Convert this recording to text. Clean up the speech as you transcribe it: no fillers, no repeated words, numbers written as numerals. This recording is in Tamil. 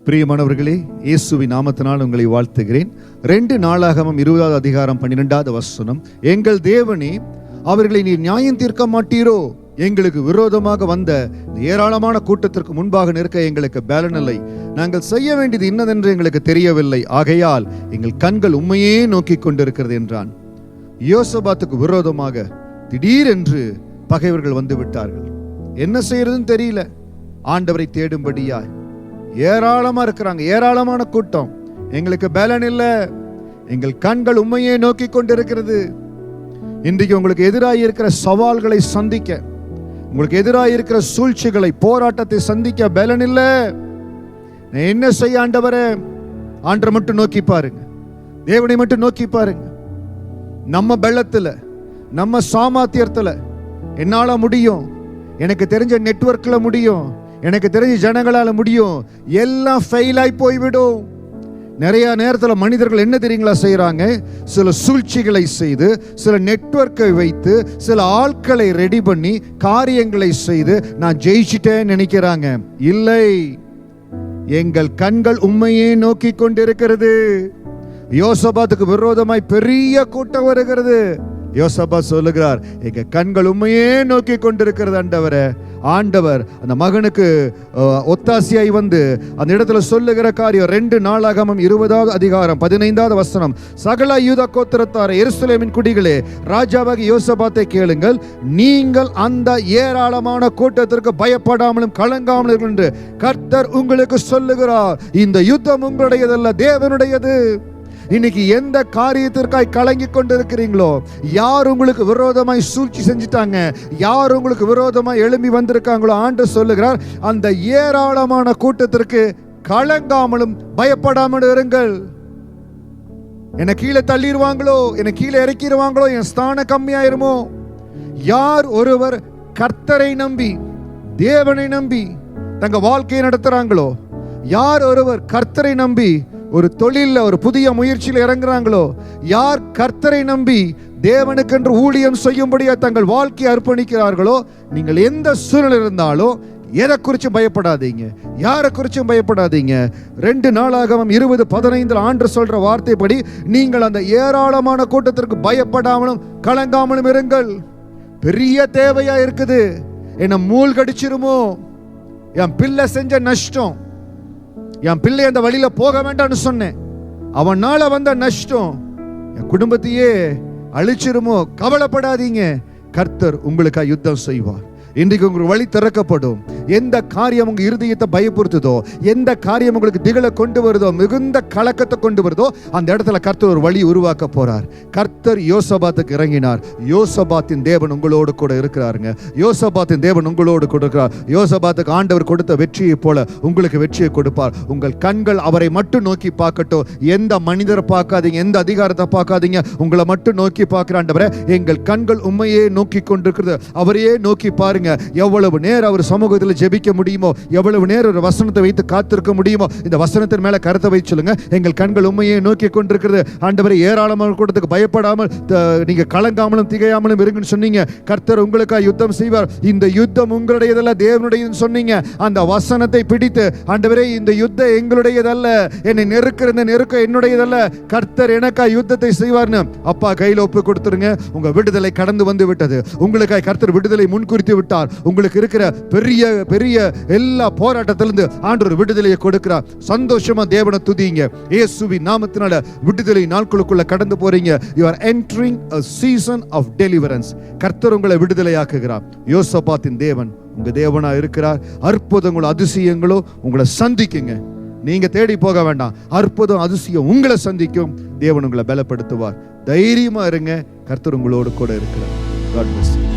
பிரியமானவர்களே, இயேசுவின் நாமத்தினால் உங்களை வாழ்த்துகிறேன். 2 நாளாகமம் 20வது அதிகாரம் 12வது வசனம். எங்கள் தேவனே, அவர்களை நீர் நியாயம் தீர்க்க மாட்டீரோ? எங்களுக்கு விரோதமாக வந்த ஏராளமான கூட்டத்திற்கு முன்பாக நிற்க எங்களுக்கு பேலன் இல்லை. நாங்கள் செய்ய வேண்டியது இன்னதென்று எங்களுக்கு தெரியவில்லை. ஆகையால் எங்கள் கண்கள் உம்மையே நோக்கி கொண்டிருக்கிறது என்றான். யோசபாத்துக்கு விரோதமாக திடீரென்று பகைவர்கள் வந்து விட்டார்கள். என்ன செய்யறதுன்னு தெரியல. ஆண்டவரை தேடும்படியாய் ஏராளமா இருக்கிறாங்க, ஏராளமான கூட்டம். எங்களுக்கு பேலன் இல்ல, எங்கள் கண்கள் உண்மையே நோக்கி கொண்டிருக்கிறது. இன்றைக்கு உங்களுக்கு எதிராக இருக்கிற சவால்களை சந்திக்க, உங்களுக்கு எதிராக இருக்கிற சூழ்ச்சிகளை, போராட்டத்தை சந்திக்க பேலன் இல்ல. என்ன செய்ய ஆண்டவரே? ஆண்டரை மட்டும் நோக்கி பாருங்க, தேவனை மட்டும் நோக்கி பாருங்க. நம்ம பலத்துல, நம்ம சாமர்த்தியத்துல என்னால முடியும், எனக்கு தெரிஞ்ச நெட்வொர்க்ல முடியும், எனக்கு தெரிஞ்ச ஜனங்களால முடியும், எல்லாம் ஃபெயில் ஆகி போய்விடும். நிறைய நேரத்தில் மனிதர்கள் என்ன தெரியுங்களா செய்யறாங்க? சில சூழ்ச்சிகளை செய்து, சில நெட்வொர்க்கை வைத்து, சில ஆட்களை ரெடி பண்ணி காரியங்களை செய்து நான் ஜெயிச்சிட்டேன்னு நினைக்கிறாங்க. இல்லை, எங்கள் கண்கள் உண்மையே நோக்கி கொண்டிருக்கிறது. யோசபாத்துக்கு விரோதமாய் பெரிய கூட்டம் வருகிறது. யோசபாத் சொல்லுகிறார், எங்க கண்கள் உண்மையே நோக்கி கொண்டிருக்கிறது ஆண்டவரே. ஆண்டவர் அந்த மகனுக்கு ஒத்தாசியாய் வந்து அந்த இடத்துல சொல்லுகிற காரியம் 2 நாளாகமம் 20வது அதிகாரம் 15வது வசனம். சகல யூதா கோத்திரத்தார் எருசலேமின் குடிகளே, ராஜாவாகி யோசபாத்தை கேளுங்கள். நீங்கள் அந்த ஏராளமான கூட்டத்திற்கு பயப்படாமலும் கலங்காமலும் என்று கர்த்தர் உங்களுக்கு சொல்லுகிறார். இந்த யுத்தம் உங்களுடையதல்ல, தேவனுடையது. இன்னைக்கு எந்த காரியத்திற்காய் கலங்கி கொண்டிருக்கிறீங்களோ, யார் உங்களுக்கு விரோதமாய் சூழ்ச்சி செஞ்சிட்டாங்க, யார் உங்களுக்கு விரோதமாய் எழும்பி வந்திருக்காங்களோ, ஆண்டவர் சொல்லுகிறார், அந்த ஏராளமான கூட்டத்திற்கு கலங்காமலும் பயப்படாமலும் இருங்கள். என்னை கீழே தள்ளிடுவாங்களோ, என்னை கீழே இறக்கிடுவாங்களோ, என் ஸ்தானம் கம்மியாயிருமோ? யார் ஒருவர் கர்த்தரை நம்பி, தேவனை நம்பி தங்க வாழ்க்கையை நடத்துறாங்களோ, யார் ஒருவர் கர்த்தரை நம்பி ஒரு தொழில, ஒரு புதிய முயற்சியில் இறங்குறாங்களோ, யார் கர்த்தரை நம்பி தேவனுக்கென்று ஊழியம் செய்யும்படியா தங்கள் வாழ்க்கையை அர்ப்பணிக்கிறார்களோ, நீங்கள் எந்த சூழ்நிலை இருந்தாலும் எதை குறிச்சும் பயப்படாதீங்க, யாரை குறிச்சும் பயப்படாதீங்க. 2 நாளாகமம் 20:15 ஆண்டவர் சொல்ற வார்த்தைப்படி நீங்கள் அந்த ஏராளமான கூட்டத்திற்கு பயப்படாமலும் கலங்காமலும் இருங்கள். பெரிய தேவையா இருக்குது. என்ன மூழ்கடிச்சிருமோ? என் பிள்ளை செஞ்ச நஷ்டம், என் பிள்ளை அந்த வழியில போக வேண்டாம்னு சொன்னேன், அவனால வந்த நஷ்டம் என் குடும்பத்தையே அழிச்சிருமோ? கவலைப்படாதீங்க, கர்த்தர் உங்களுக்காக யுத்தம் செய்வார். இன்றைக்கு உங்களுக்கு வழி திறக்கப்படும். எந்த காரியம் உங்க இருதயத்தை பயப்படுத்துதோ, எந்த காரியம் உங்களுக்கு திகழ கொண்டு வருதோ, மிகுந்த கலக்கத்தை கொண்டு வருதோ, அந்த இடத்துல கர்த்தர் ஒரு வழி உருவாக்க போறார். கர்த்தர் யோசபாத்துக்கு இறங்கினார். யோசபாத்தின் தேவன் உங்களோடு கூட இருக்கிறாருங்க. யோசபாத்தின் தேவன் உங்களோடு கூட இருக்கிறார். யோசபாத்துக்கு ஆண்டவர் கொடுத்த வெற்றியை போல உங்களுக்கு வெற்றியை கொடுப்பார். உங்கள் கண்கள் அவரை மட்டும் நோக்கி பார்க்கட்டும். எந்த மனிதரை பார்க்காதீங்க, எந்த அதிகாரத்தை பார்க்காதீங்க, உங்களை மட்டும் நோக்கி பார்க்கிற ஆண்டவரே, எங்கள் கண்கள் உண்மையே நோக்கி கொண்டிருக்கிறது. அவரையே நோக்கி பாருங்க. எவ்வளவு நேரம் அவர் சமூகத்தில் ஜெபிக்க முடியுமோ, எவ்வளவு நேரம் ஒரு வசனத்தை வைத்து காத்திருக்க முடியுமோ, இந்த வசனத்தின் மேல கருத்தை வைத்து சொல்லுங்க. எங்கள் கண்கள் உண்மையை நோக்கி கொண்டிருக்கிறது. ஆண்டவரை ஏராளமான கூட்டத்துக்கு பயப்படாமல் நீங்க கலங்காமலும் திகையாமலும் இருங்கன்னு சொன்னீங்க. கர்த்தர் உங்களுக்காக யுத்தம் செய்வார். இந்த யுத்தம் உங்களுடையதல்ல, தேவனுடையதுன்னு சொன்னீங்க. அந்த வசனத்தை பிடித்து, ஆண்டவரே இந்த யுத்தம் எங்களுடையதல்ல, என்னை நெருக்கிற இந்த நெருக்கம் என்னுடையதல்ல, கர்த்தர் எனக்காக யுத்தத்தை செய்வார்னு அப்பா கையில் ஒப்பு கொடுத்துருங்க. உங்க விடுதலை கடந்து வந்து விட்டது. உங்களுக்காக கர்த்தர் விடுதலை முன்குறித்து விட்டார். உங்களுக்கு இருக்கிற பெரிய பெரிய எல்லா போராட்டத்திலிருந்து ஆண்டவர் விடுதலையை கொடுக்கிறார். சந்தோஷமா தேவனை துதிங்க. இயேசுவின் நாமத்தினால விடுதலை நாட்களுக்குள்ள கடந்து போறீங்க. You are entering a season of deliverance. கர்த்தர் உங்களை விடுதலையாக்குகிறார். யோசபாத்தின் தேவன் உங்க தேவனா இருக்கிறார். அற்புதங்களும் அதிசயங்களும் உங்களை சந்திக்குங்க. நீங்க தேடி போக வேண்டாம். அற்புதம் அதிசயம் உங்களை சந்திக்கும். தேவன் உங்களை பலப்படுத்துவார். தைரியமா இருங்க. கர்த்தர் உங்களோடு கூட இருக்கிறார். God bless you.